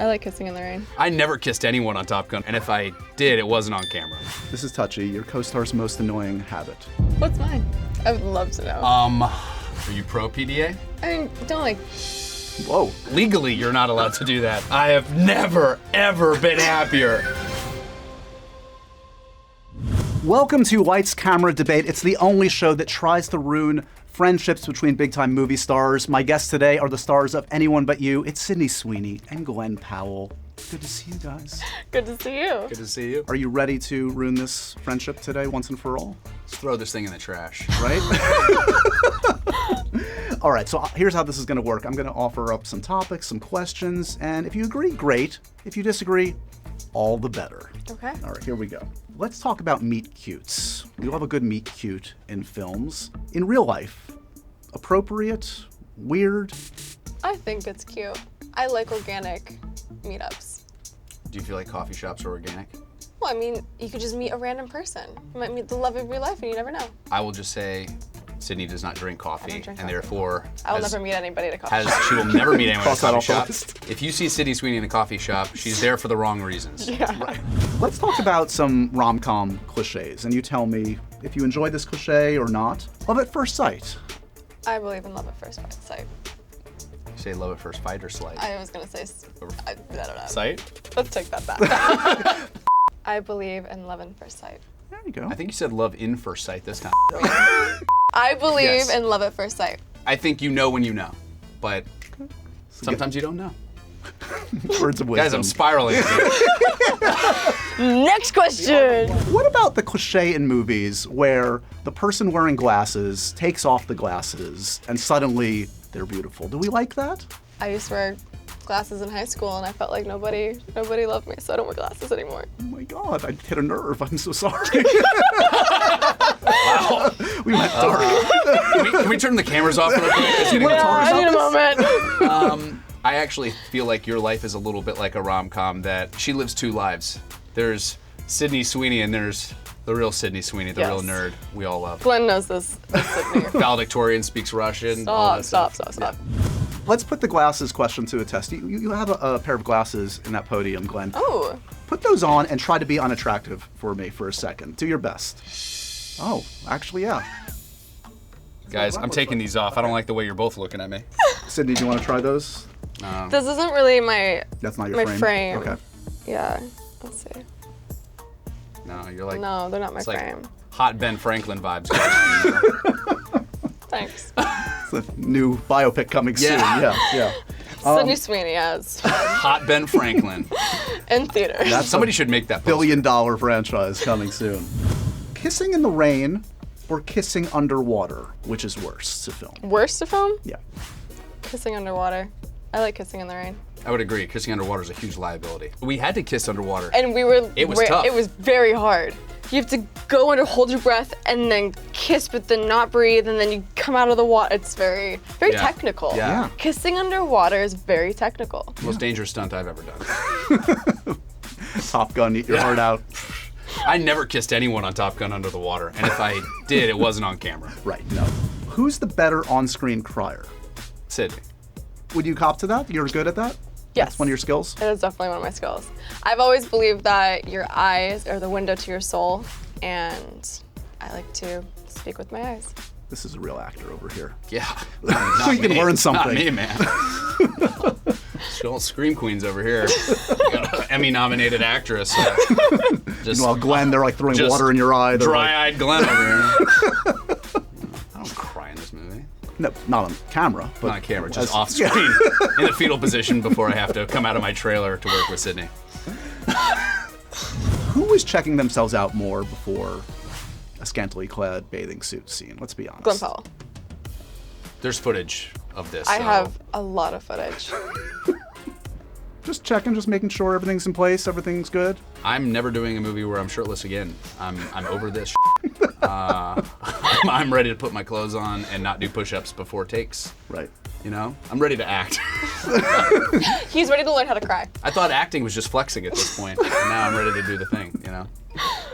I like kissing in the rain. I never kissed anyone on Top Gun, and if I did, it wasn't on camera. This is touchy. Your co-star's most annoying habit. What's mine? I would love to know. Are you pro PDA? I mean, don't like... Whoa. Legally, you're not allowed to do that. I have never, ever been happier. Welcome to Lights Camera Debate. It's the only show that tries to ruin friendships between big-time movie stars. My guests today are the stars of Anyone But You. It's Sydney Sweeney and Glen Powell. Good to see you guys. Good to see you. Good to see you. Are you ready to ruin this friendship today once and for all? Let's throw this thing in the trash. Right? All right, so here's how this is gonna work. I'm gonna offer up some topics, some questions, and if you agree, great. If you disagree, all the better. Okay. All right, here we go. Let's talk about meet cutes. We love a good meet cute in films. In real life, appropriate, weird? I think it's cute. I like organic meetups. Do you feel like coffee shops are organic? Well, I mean, you could just meet a random person. You might meet the love of your life and you never know. I will just say, Sydney does not drink coffee, drink and coffee. therefore I will never meet anybody at a coffee shop. she will never meet anyone at a Cross that coffee off the shop. list. If you see Sydney Sweeney in a coffee shop, she's there for the wrong reasons. Yeah. Let's talk about some rom-com cliches, and you tell me if you enjoy this cliche or not. Love at first sight. I believe in love at first sight. You say love at first fight or slight? I was gonna say, I don't know. Sight? Let's take that back. I believe in love at first sight. There you go. I think you said love in first sight this time. I believe Yes. in love at first sight. I think you know when you know, but sometimes you don't know. Words of wisdom. Guys, I'm spiraling. Next question. What about the cliche in movies where the person wearing glasses takes off the glasses and suddenly they're beautiful? Do we like that? I used to wear glasses in high school and I felt like nobody loved me, so I don't wear glasses anymore. Oh my God, I hit a nerve. I'm so sorry. Wow. We went dark. Can we turn the cameras off real quick? Is it gonna Yeah, talk I need a about moment. I actually feel like your life is a little bit like a rom-com, that she lives two lives. There's Sydney Sweeney and there's the real Sydney Sweeney, the Yes. real nerd we all love. Glenn knows this. Sydney. Valedictorian, speaks Russian. all that Stop. stuff. Let's put the glasses question to a test. You have a pair of glasses in that podium, Glenn. Oh, Put those on and try to be unattractive for me for a second. Do your best. Oh, actually, yeah. Guys, I'm taking these off. I don't like the way you're both looking at me. Sydney, do you want to try those? this isn't really my That's not your frame. Okay. Yeah. Let's see. No, you're like, No, they're not my it's like frame. hot Ben Franklin vibes going on. Thanks. It's a new biopic coming soon. Yeah. Yeah. Sydney Sweeney as Hot Ben Franklin. in theaters. That's Somebody should make that poster. $1 billion franchise coming soon. Kissing in the rain or kissing underwater, which is worse to film? Worst to film? Yeah. Kissing underwater. I like kissing in the rain. I would agree. Kissing underwater is a huge liability. We had to kiss underwater. And we were. It was tough. It was very hard. You have to go under, hold your breath, and then kiss, but then not breathe, and then you come out of the water. It's very Yeah. technical. Yeah. Kissing underwater is very technical. Most dangerous stunt I've ever done. Top Gun, eat your heart out. I never kissed anyone on Top Gun under the water, and if I did, it wasn't on camera. Right, no. Who's the better on-screen crier? Sydney. Would you cop to that? You're good at that? Yes. That's one of your skills? It is definitely one of my skills. I've always believed that your eyes are the window to your soul, and I like to speak with my eyes. This is a real actor over here. Yeah. So you can learn something. Not me, man. Still scream queens over here. Got an Emmy-nominated actress. Just Well, Glenn, they're like throwing just water in your eye. They're like, dry-eyed Glenn over here. I don't cry in this movie. no, not on camera. But Not on camera, just as- off screen, in the fetal position before I have to come out of my trailer to work with Sydney. Who was checking themselves out more before a scantily clad bathing suit scene? Let's be honest. Glen Powell. There's footage of this. I so have a lot of footage. Just checking, just making sure everything's in place, everything's good. I'm never doing a movie where I'm shirtless again. I'm over this. I'm ready to put my clothes on and not do push-ups before takes. Right. You know, I'm ready to act. He's ready to learn how to cry. I thought acting was just flexing at this point, and now I'm ready to do the thing. You know.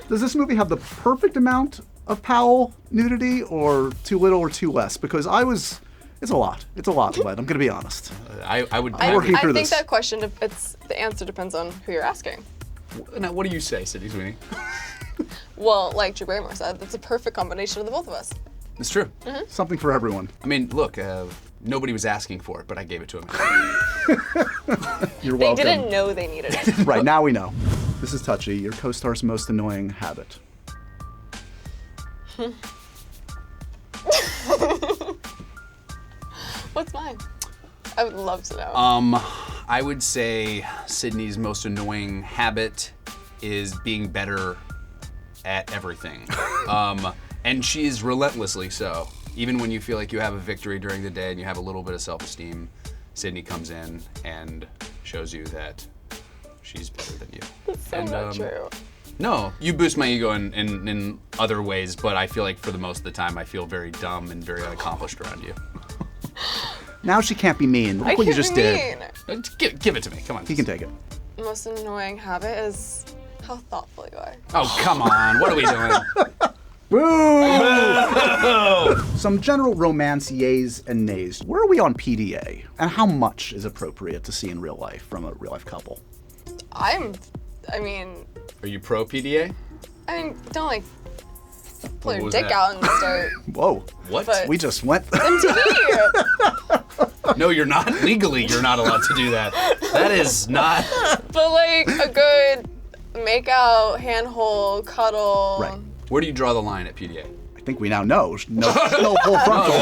Does this movie have the perfect amount of Powell nudity, or too little or too less? Because I was It's a lot. It's a lot, Glenn. I'm going to be honest. I would. I'm working through I think this. that question, the answer depends on who you're asking. Now, what do you say, Sydney Sweeney? Well, like Drew Barrymore said, it's a perfect combination of the both of us. It's true. Something for everyone. I mean, look, nobody was asking for it, but I gave it to him. You're They welcome. didn't know they needed it. Right, now we know. This is touchy. Your co-star's most annoying habit. What's mine? I would love to know. I would say Sydney's most annoying habit is being better at everything. And she is relentlessly so. Even when you feel like you have a victory during the day and you have a little bit of self-esteem, Sydney comes in and shows you that she's better than you. That's so not true. No, you boost my ego in other ways, but I feel like for the most of the time I feel very dumb and very unaccomplished around you. Now she can't be mean. Look I what you can't just be did. mean. Give it to me, come on. He can take it. The most annoying habit is how thoughtful you are. Oh, come on, what are we doing? Woo! Some general romance yays and nays. Where are we on PDA? And how much is appropriate to see in real life from a real life couple? I Are mean, you pro PDA? don't like pull What your was dick that? out and start Whoa. What? But- We just went. MTV. No, you're not. Legally, you're not allowed to do that. That is not. But like a good make out, handhold, cuddle. Right. Where do you draw the line at PDA? I think we now know. No full frontal.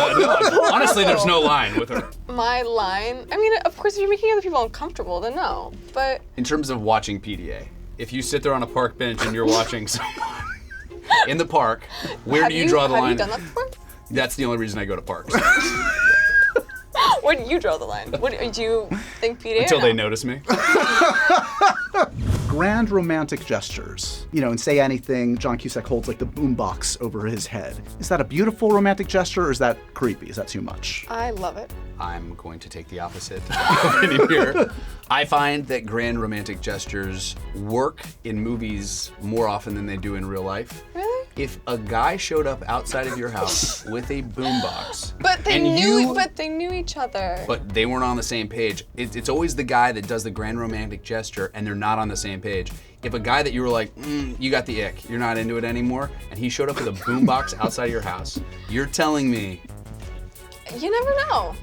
Honestly, there's no line with her. My line, I mean, of course, if you're making other people uncomfortable, then no. But In terms of watching PDA, if you sit there on a park bench and you're watching someone in the park, where do you draw the line? Have you done that before? That's the only reason I go to parks. Where do you draw the line? What do you think PDA? Until or they no? notice me. Grand romantic gestures. You know, in Say Anything, John Cusack holds like the boombox over his head. Is that a beautiful romantic gesture or is that creepy? Is that too much? I love it. I'm going to take the opposite opinion here. I find that grand romantic gestures work in movies more often than they do in real life. Really? If a guy showed up outside of your house with a boombox, But they and they knew each other. but they weren't on the same page. It's always the guy that does the grand romantic gesture and they're not on the same page. If a guy that you were like, you got the ick, you're not into it anymore, and he showed up with a boombox outside your house, you're telling me You never know.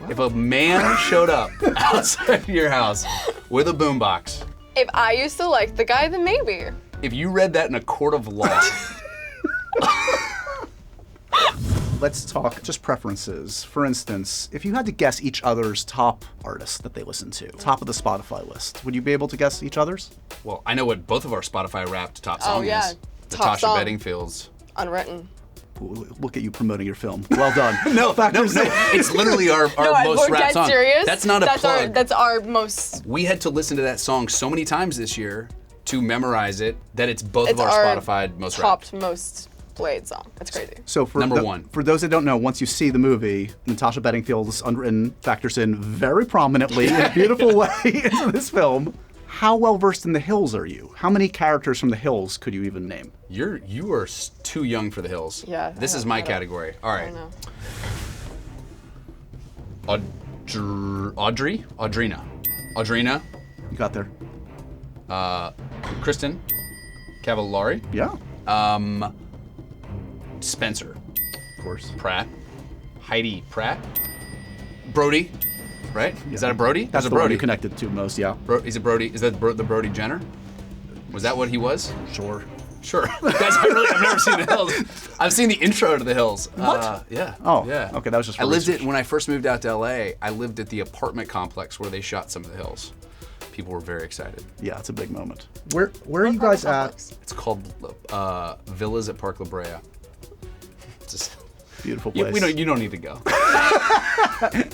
if a man showed up outside of your house with a boombox, If I used to like the guy, then maybe. if you read that in a court of law, Let's talk just preferences. For instance, if you had to guess each other's top artists that they listen to, top of the Spotify list, would you be able to guess each other's? well, I know what both of our Spotify Wrapped top Oh, song yeah. is. Top Natasha song. Bedingfield's. Unwritten. Ooh, look at you promoting your film. Well done. No, Factors in. it's literally our most we're rap dead song. serious. That's not a plug. That's our most. We had to listen to that song so many times this year to memorize it that it's both It's of our our Spotify most topped wrapped. most played song. That's crazy. So for Number one. For those that don't know, once you see the movie, Natasha Bedingfield's Unwritten factors in very prominently in a beautiful way into this film. How well versed in the Hills are you? How many characters from the Hills could you even name? You are too young for the Hills. Yeah, This I is don't- my I don't- category. All I right. don't know. Audrina, You got there? Kristen, Cavallari, Yeah, Spencer, of course. Pratt, Heidi Pratt, Brody, right? Is that a Brody? That's There's a the one Brody. you connected to most, yeah. Is it Brody? Is that the Brody Jenner? Was that what he was? Sure. Sure. Guys, I've never seen the Hills. I've seen the intro to the Hills. What? Yeah. Oh, yeah. okay, that was just for I lived research. it when I first moved out to LA. I lived at the apartment complex where they shot some of the Hills. People were very excited. Yeah, it's a big moment. Where are you guys at? It's called Villas at Park La Brea. It's just, Beautiful place. you don't need to go.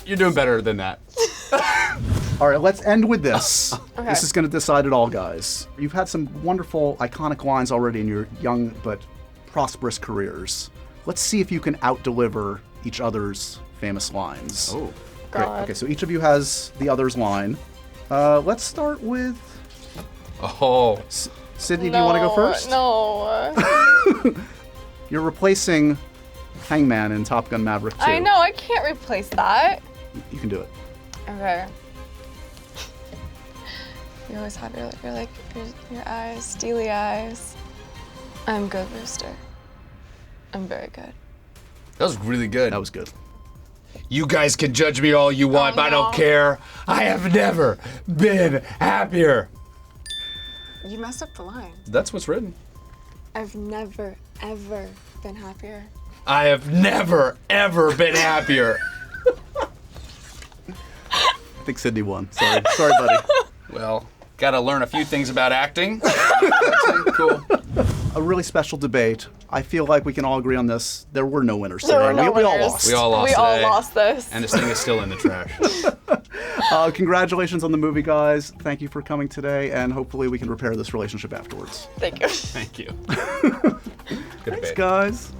You're doing better than that. All right, let's end with this. Okay. This is going to decide it all, guys. You've had some wonderful, iconic lines already in your young but prosperous careers. Let's see if you can out-deliver each other's famous lines. Oh. Great. God. Okay, so each of you has the other's line. Let's start with Oh. Sydney. Do you want to go first? No. You're replacing Hangman in Top Gun Maverick 2. I know, I can't replace that. You can do it. Okay. You always have your eyes, steely eyes. I'm good, Rooster. I'm very good. That was really good. That was good. You guys can judge me all you want, but I don't care. I have never been happier. You messed up the line. That's what's written. I've never, ever been happier. I have never, ever been happier. I think Sydney won. Sorry, buddy. Well, gotta learn a few things about acting. Cool. A really special debate. I feel like we can all agree on this. There were no winners There today. were no we all winners. lost. We all lost We all today. lost this. And this thing is still in the trash. Congratulations on the movie, guys. Thank you for coming today, and hopefully we can repair this relationship afterwards. Thank you. Thank you. Good Thanks, debate. guys.